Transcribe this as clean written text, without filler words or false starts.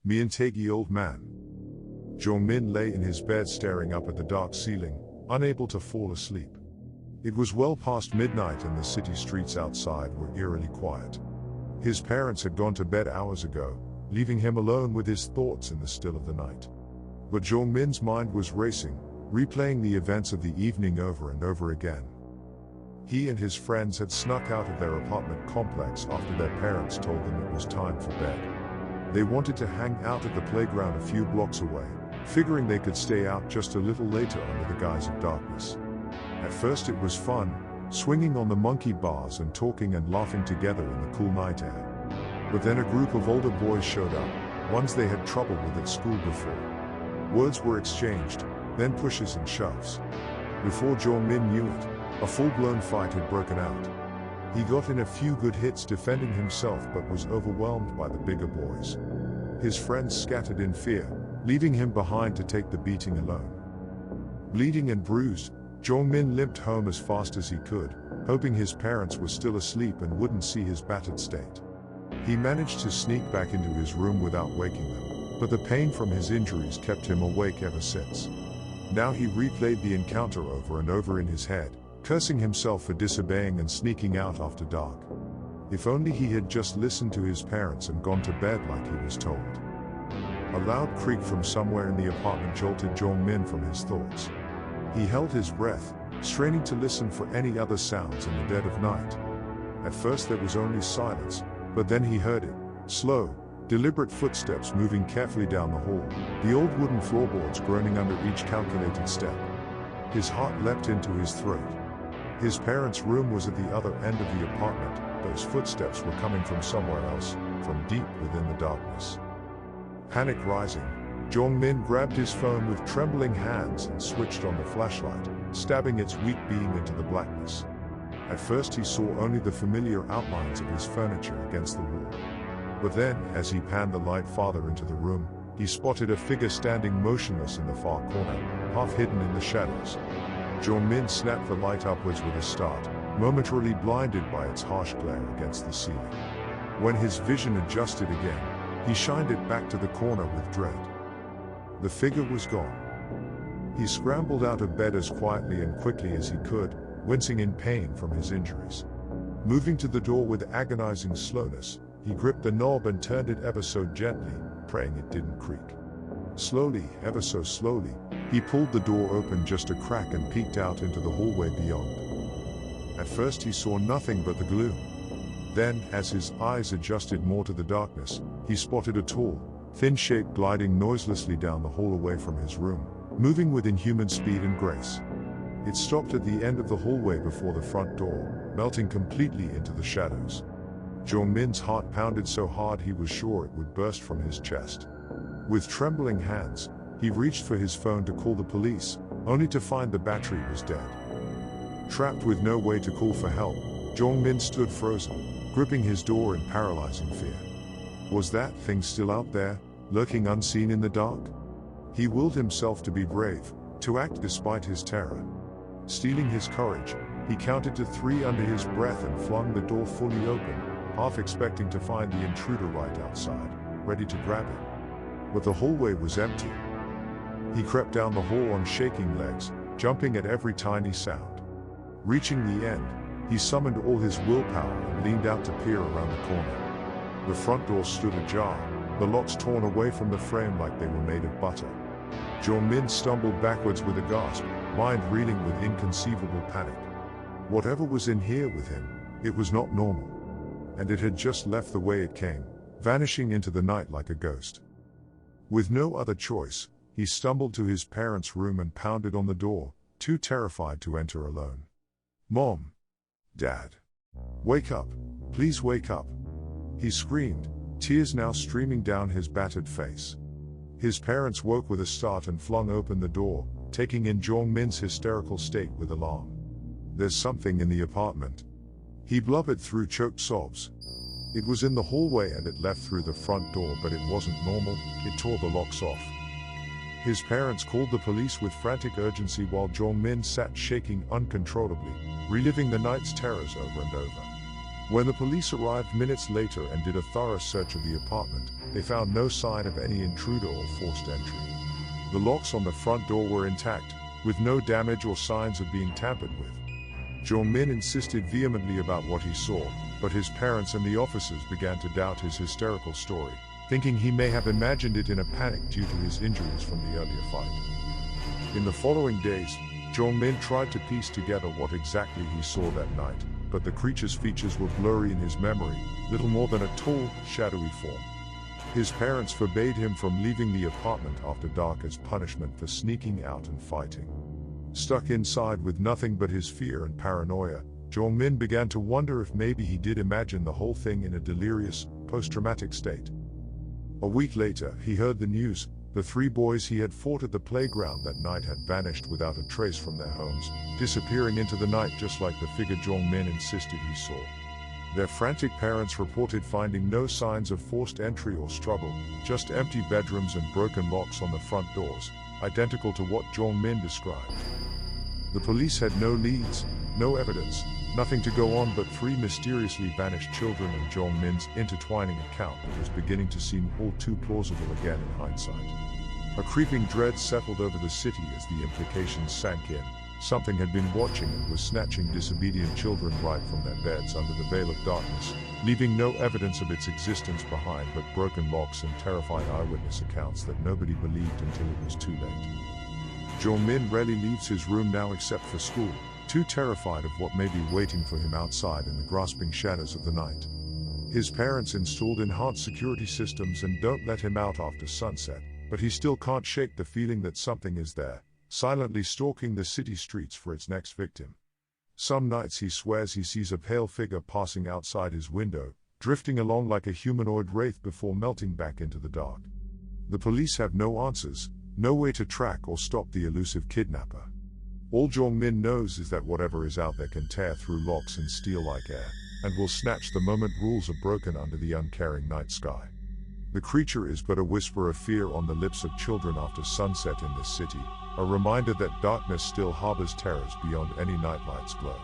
Montaegi old man. Jongmin lay in his bed staring up at the dark ceiling, unable to fall asleep. It was well past midnight and the city streets outside were eerily quiet. His parents had gone to bed hours ago, leaving him alone with his thoughts in the still of the night. But Jongmin's mind was racing, replaying the events of the evening over and over again. He and his friends had snuck out of their apartment complex after their parents told them it was time for bed. They wanted to hang out at the playground a few blocks away, figuring they could stay out just a little later under the guise of darkness. At first it was fun, swinging on the monkey bars and talking and laughing together in the cool night air. But then a group of older boys showed up, ones they had trouble with at school before. Words were exchanged, then pushes and shoves. Before Jongmin knew it, a full-blown fight had broken out. He got in a few good hits defending himself but was overwhelmed by the bigger boys. His friends scattered in fear, leaving him behind to take the beating alone. Bleeding and bruised, Jongmin limped home as fast as he could, hoping his parents were still asleep and wouldn't see his battered state. He managed to sneak back into his room without waking them, but the pain from his injuries kept him awake ever since. Now he replayed the encounter over and over in his head, cursing himself for disobeying and sneaking out after dark. If only he had just listened to his parents and gone to bed like he was told. A loud creak from somewhere in the apartment jolted Jongmin from his thoughts. He held his breath, straining to listen for any other sounds in the dead of night. At first there was only silence, but then he heard it, slow, deliberate footsteps moving carefully down the hall, the old wooden floorboards groaning under each calculated step. His heart leapt into his throat. His parents' room was at the other end of the apartment. Those footsteps were coming from somewhere else, from deep within the darkness. Panic rising, Jongmin grabbed his phone with trembling hands and switched on the flashlight, stabbing its weak beam into the blackness. At first he saw only the familiar outlines of his furniture against the wall. But then, as he panned the light farther into the room, he spotted a figure standing motionless in the far corner, half hidden in the shadows. Jongmin snapped the light upwards with a start, momentarily blinded by its harsh glare against the ceiling. When his vision adjusted again, he shined it back to the corner with dread. The figure was gone. He scrambled out of bed as quietly and quickly as he could, wincing in pain from his injuries. Moving to the door with agonizing slowness, he gripped the knob and turned it ever so gently, praying it didn't creak. Slowly, ever so slowly, he pulled the door open just a crack and peeked out into the hallway beyond. At first he saw nothing but the gloom. Then, as his eyes adjusted more to the darkness, he spotted a tall, thin shape gliding noiselessly down the hall away from his room, moving with inhuman speed and grace. It stopped at the end of the hallway before the front door, melting completely into the shadows. Jongmin's heart pounded so hard he was sure it would burst from his chest. With trembling hands, he reached for his phone to call the police, only to find the battery was dead. Trapped with no way to call for help, Jongmin stood frozen, gripping his door in paralyzing fear. Was that thing still out there, lurking unseen in the dark? He willed himself to be brave, to act despite his terror. Steeling his courage, he counted to 3 under his breath and flung the door fully open, half expecting to find the intruder right outside, ready to grab him. But the hallway was empty. He crept down the hall on shaking legs, jumping at every tiny sound. Reaching the end, he summoned all his willpower and leaned out to peer around the corner. The front door stood ajar, the locks torn away from the frame like they were made of butter. Jongmin stumbled backwards with a gasp, mind reeling with inconceivable panic. Whatever was in here with him, it was not normal. And it had just left the way it came, vanishing into the night like a ghost. With no other choice, he stumbled to his parents' room and pounded on the door, too terrified to enter alone. "Mom! Dad! Wake up! Please wake up!" he screamed, tears now streaming down his battered face. His parents woke with a start and flung open the door, taking in Jongmin's hysterical state with alarm. "There's something in the apartment," he blubbered through choked sobs. It was in the hallway and it left through the front door, but it wasn't normal, it tore the locks off. His parents called the police with frantic urgency while Jongmin sat shaking uncontrollably, reliving the night's terrors over and over. When the police arrived minutes later and did a thorough search of the apartment, they found no sign of any intruder or forced entry. The locks on the front door were intact, with no damage or signs of being tampered with. Jongmin insisted vehemently about what he saw, but his parents and the officers began to doubt his hysterical story, thinking he may have imagined it in a panic due to his injuries from the earlier fight. In the following days, Jongmin tried to piece together what exactly he saw that night, but the creature's features were blurry in his memory, little more than a tall, shadowy form. His parents forbade him from leaving the apartment after dark as punishment for sneaking out and fighting. Stuck inside with nothing but his fear and paranoia, Jongmin began to wonder if maybe he did imagine the whole thing in a delirious, post-traumatic state. A week later, he heard the news. The 3 boys he had fought at the playground that night had vanished without a trace from their homes, disappearing into the night just like the figure Jongmin insisted he saw. Their frantic parents reported finding no signs of forced entry or struggle, just empty bedrooms and broken locks on the front doors, identical to what Jongmin described. The police had no leads, no evidence, nothing to go on but 3 mysteriously vanished children and Jongmin's intertwining account that was beginning to seem all too plausible again in hindsight. A creeping dread settled over the city as the implications sank in. Something had been watching and was snatching disobedient children right from their beds under the veil of darkness, leaving no evidence of its existence behind but broken locks and terrified eyewitness accounts that nobody believed until it was too late. Jongmin rarely leaves his room now except for school, too terrified of what may be waiting for him outside in the grasping shadows of the night. His parents installed enhanced security systems and don't let him out after sunset, but he still can't shake the feeling that something is there, silently stalking the city streets for its next victim. Some nights he swears he sees a pale figure passing outside his window, drifting along like a humanoid wraith before melting back into the dark. The police have no answers, no way to track or stop the elusive kidnapper. All Jongmin knows is that whatever is out there can tear through locks and steel like air, and will snatch the moment rules are broken under the uncaring night sky. The creature is but a whisper of fear on the lips of children after sunset in this city, a reminder that darkness still harbors terrors beyond any nightlight's glow.